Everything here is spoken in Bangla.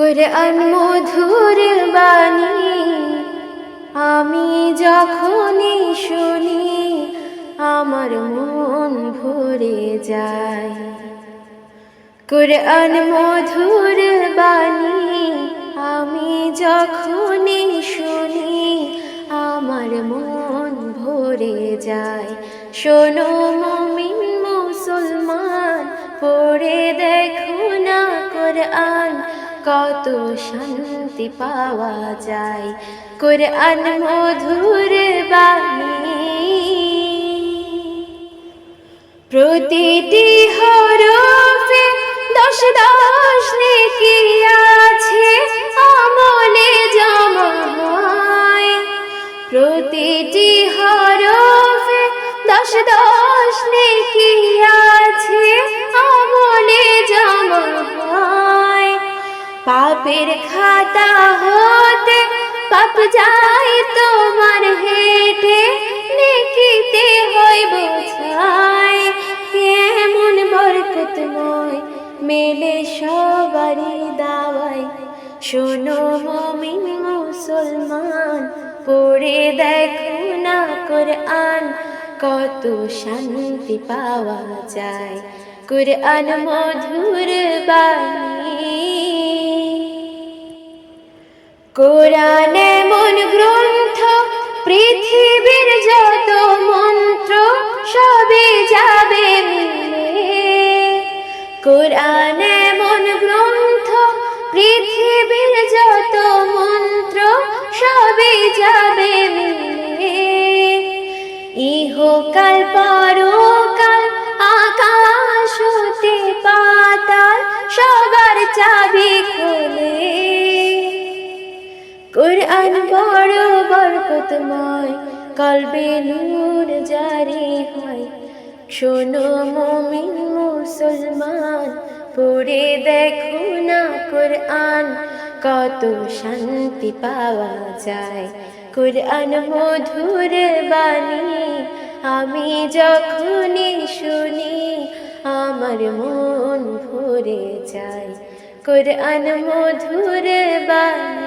কুরআন মধুর বাণী আমি যখনই শুনি আমার মন ভরে যায়। কুরআন মধুর বাণী আমি যখনই শুনি আমার মন ভরে যায়। শোনো মুমিন মুসলমান, পড়ে দেখো না কুরআন, কত শান্তি পাওয়া যায়। কুরআন মধুর বাণী, প্রতিটি হরফে 10 নেকি আছে, আমলে জমা হয়। প্রতিটি হরফে 10 নেকি আছে, আমলে জমা হয়। পাপের খাতা হতে পাপ যায় তোমার হেঁটে, নেকিতে হয় বোঝায়। কেমন বরকতময় মেলে সবারই দাওয়ায়। শোনো মুমিন মুসলমান, পড়ে দেখো না কুরআন, কত শান্তি পাওয়া যায়। কুরআন মধুর বাণী, কুরআন এমন গ্রন্থ, পৃথিবীর যত মন্ত্র সবে যাবে মিলে। কুরআন এমন গ্রন্থ, পৃথিবীর যত মন্ত্র সবে যাবে মিলে। ইহকাল পরকাল আকাশ হতে পাতাল সবার চাবি খোলে। কুরআন বড় বরকতময়, কলবে নূর জারি হয়। শোনো মুমিন মুসলমান, পড়ে দেখো না কুরআন, কত শান্তি পাওয়া যায়। কুরআন মধুর বাণী আমি যখনই শুনি আমার মন ভরে যায়। কুরআন মধুর বাণী।